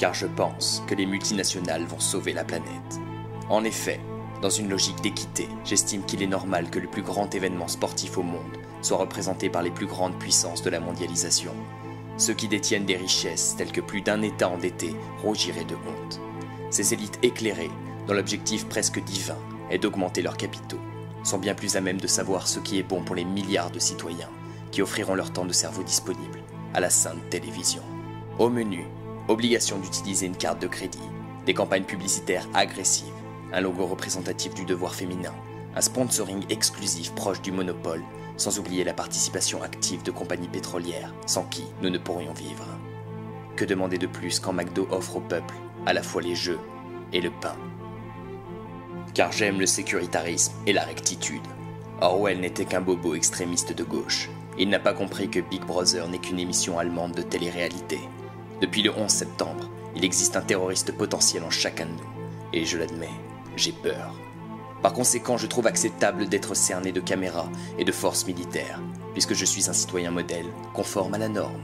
car je pense que les multinationales vont sauver la planète. En effet, dans une logique d'équité, j'estime qu'il est normal que le plus grand événement sportif au monde soit représenté par les plus grandes puissances de la mondialisation. Ceux qui détiennent des richesses telles que plus d'un État endetté rougiraient de honte. Ces élites éclairées, dont l'objectif presque divin est d'augmenter leurs capitaux, sont bien plus à même de savoir ce qui est bon pour les milliards de citoyens qui offriront leur temps de cerveau disponible à la sainte télévision. Au menu, obligation d'utiliser une carte de crédit, des campagnes publicitaires agressives, un logo représentatif du devoir féminin, un sponsoring exclusif proche du monopole, sans oublier la participation active de compagnies pétrolières, sans qui nous ne pourrions vivre. Que demander de plus quand McDo offre au peuple à la fois les jeux et le pain? Car j'aime le sécuritarisme et la rectitude. Orwell n'était qu'un bobo extrémiste de gauche. Il n'a pas compris que Big Brother n'est qu'une émission allemande de télé-réalité. Depuis le 11 septembre, il existe un terroriste potentiel en chacun de nous. Et je l'admets, j'ai peur. Par conséquent, je trouve acceptable d'être cerné de caméras et de forces militaires, puisque je suis un citoyen modèle, conforme à la norme.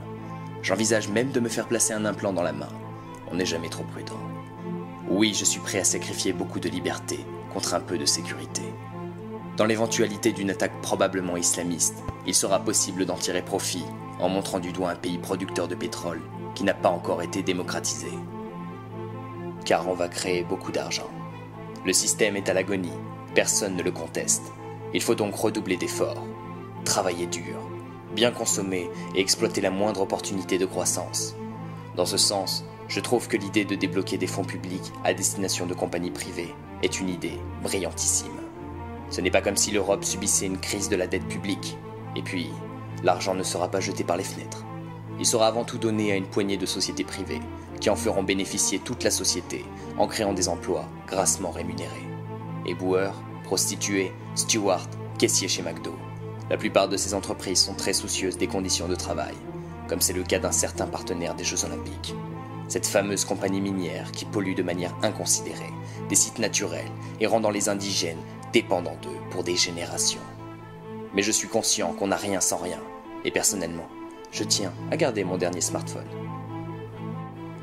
J'envisage même de me faire placer un implant dans la main. On n'est jamais trop prudent. Oui, je suis prêt à sacrifier beaucoup de liberté contre un peu de sécurité. Dans l'éventualité d'une attaque probablement islamiste, il sera possible d'en tirer profit en montrant du doigt un pays producteur de pétrole qui n'a pas encore été démocratisé. Car on va créer beaucoup d'argent. Le système est à l'agonie, personne ne le conteste. Il faut donc redoubler d'efforts, travailler dur, bien consommer et exploiter la moindre opportunité de croissance. Dans ce sens, je trouve que l'idée de débloquer des fonds publics à destination de compagnies privées est une idée brillantissime. Ce n'est pas comme si l'Europe subissait une crise de la dette publique. Et puis, l'argent ne sera pas jeté par les fenêtres. Il sera avant tout donné à une poignée de sociétés privées qui en feront bénéficier toute la société en créant des emplois grassement rémunérés. Éboueurs, prostituées, stewards, caissiers chez McDo. La plupart de ces entreprises sont très soucieuses des conditions de travail, comme c'est le cas d'un certain partenaire des Jeux Olympiques. Cette fameuse compagnie minière qui pollue de manière inconsidérée des sites naturels et rendant les indigènes dépendants d'eux pour des générations. Mais je suis conscient qu'on n'a rien sans rien, et personnellement, je tiens à garder mon dernier smartphone.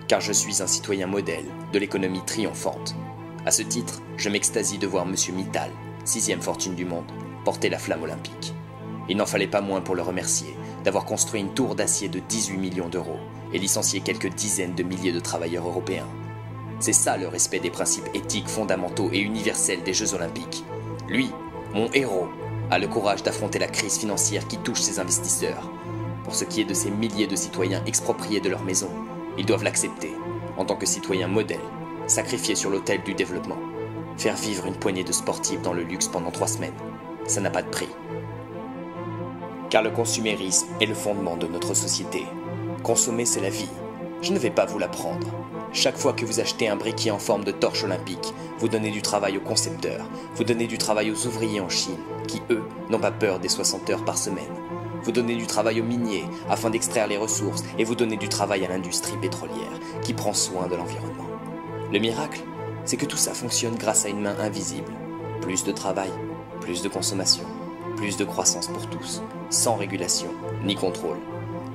Car je suis un citoyen modèle de l'économie triomphante. À ce titre, je m'extasie de voir M. Mittal, 6e fortune du monde, porter la flamme olympique. Il n'en fallait pas moins pour le remercier d'avoir construit une tour d'acier de 18 millions d'euros et licencié quelques dizaines de milliers de travailleurs européens. C'est ça le respect des principes éthiques fondamentaux et universels des Jeux Olympiques. Lui, mon héros, a le courage d'affronter la crise financière qui touche ses investisseurs. Pour ce qui est de ces milliers de citoyens expropriés de leur maison, ils doivent l'accepter, en tant que citoyens modèles, sacrifiés sur l'autel du développement. Faire vivre une poignée de sportifs dans le luxe pendant 3 semaines, ça n'a pas de prix. Car le consumérisme est le fondement de notre société. Consommer, c'est la vie. Je ne vais pas vous l'apprendre. Chaque fois que vous achetez un briquet en forme de torche olympique, vous donnez du travail aux concepteurs, vous donnez du travail aux ouvriers en Chine, qui eux, n'ont pas peur des 60 heures par semaine. Vous donnez du travail aux miniers, afin d'extraire les ressources, et vous donnez du travail à l'industrie pétrolière, qui prend soin de l'environnement. Le miracle, c'est que tout ça fonctionne grâce à une main invisible. Plus de travail, plus de consommation, plus de croissance pour tous, sans régulation ni contrôle.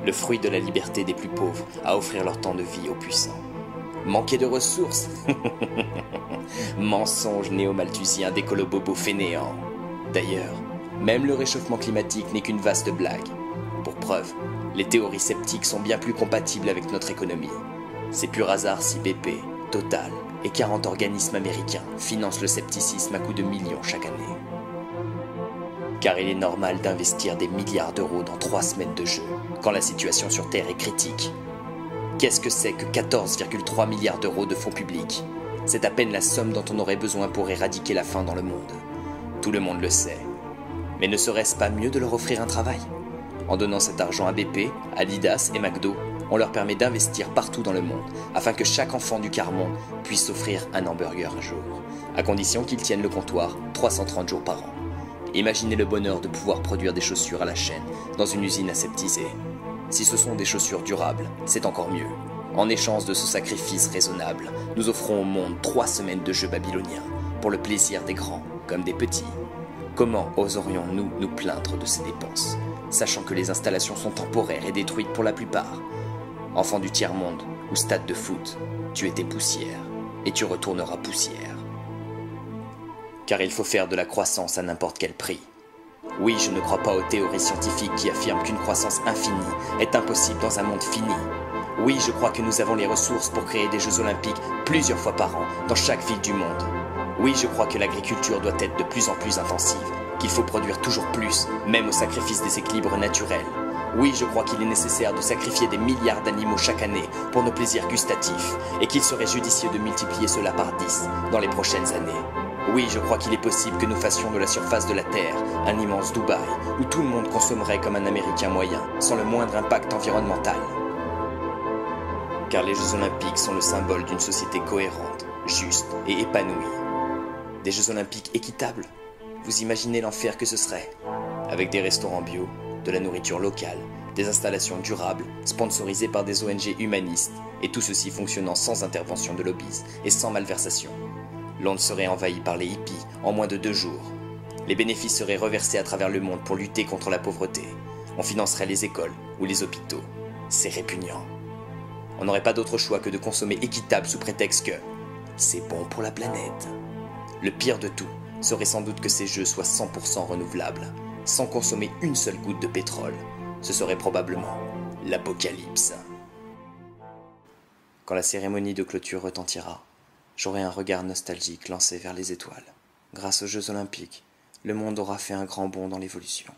Le fruit de la liberté des plus pauvres à offrir leur temps de vie aux puissants. Manquer de ressources? Mensonge néo-malthusien d'écolo-bobo fainéant. D'ailleurs, même le réchauffement climatique n'est qu'une vaste blague. Pour preuve, les théories sceptiques sont bien plus compatibles avec notre économie. C'est pur hasard si BP, Total et 40 organismes américains financent le scepticisme à coups de millions chaque année. Car il est normal d'investir des milliards d'euros dans 3 semaines de jeu, quand la situation sur Terre est critique. Qu'est-ce que c'est que 14,3 milliards d'euros de fonds publics? C'est à peine la somme dont on aurait besoin pour éradiquer la faim dans le monde. Tout le monde le sait. Mais ne serait-ce pas mieux de leur offrir un travail? En donnant cet argent à BP, Adidas et McDo, on leur permet d'investir partout dans le monde, afin que chaque enfant du quart-monde puisse s'offrir un hamburger un jour, à condition qu'ils tiennent le comptoir 330 jours par an. Imaginez le bonheur de pouvoir produire des chaussures à la chaîne dans une usine aseptisée. Si ce sont des chaussures durables, c'est encore mieux. En échange de ce sacrifice raisonnable, nous offrons au monde 3 semaines de jeux babyloniens, pour le plaisir des grands comme des petits. Comment oserions-nous nous plaindre de ces dépenses, sachant que les installations sont temporaires et détruites pour la plupart? Enfants du tiers-monde, ou stade de foot, tu étais poussière, et tu retourneras poussière. Car il faut faire de la croissance à n'importe quel prix. Oui, je ne crois pas aux théories scientifiques qui affirment qu'une croissance infinie est impossible dans un monde fini. Oui, je crois que nous avons les ressources pour créer des Jeux Olympiques plusieurs fois par an dans chaque ville du monde. Oui, je crois que l'agriculture doit être de plus en plus intensive, qu'il faut produire toujours plus, même au sacrifice des équilibres naturels. Oui, je crois qu'il est nécessaire de sacrifier des milliards d'animaux chaque année pour nos plaisirs gustatifs, et qu'il serait judicieux de multiplier cela par 10 dans les prochaines années. Oui, je crois qu'il est possible que nous fassions de la surface de la Terre un immense Dubaï, où tout le monde consommerait comme un Américain moyen, sans le moindre impact environnemental. Car les Jeux Olympiques sont le symbole d'une société cohérente, juste et épanouie. Des Jeux Olympiques équitables, vous imaginez l'enfer que ce serait? Avec des restaurants bio, de la nourriture locale, des installations durables, sponsorisées par des ONG humanistes, et tout ceci fonctionnant sans intervention de lobbies et sans malversation. Londres serait envahi par les hippies en moins de 2 jours. Les bénéfices seraient reversés à travers le monde pour lutter contre la pauvreté. On financerait les écoles ou les hôpitaux. C'est répugnant. On n'aurait pas d'autre choix que de consommer équitable sous prétexte que c'est bon pour la planète. Le pire de tout serait sans doute que ces jeux soient 100% renouvelables, sans consommer une seule goutte de pétrole. Ce serait probablement l'apocalypse. Quand la cérémonie de clôture retentira, j'aurai un regard nostalgique lancé vers les étoiles. Grâce aux Jeux Olympiques, le monde aura fait un grand bond dans l'évolution.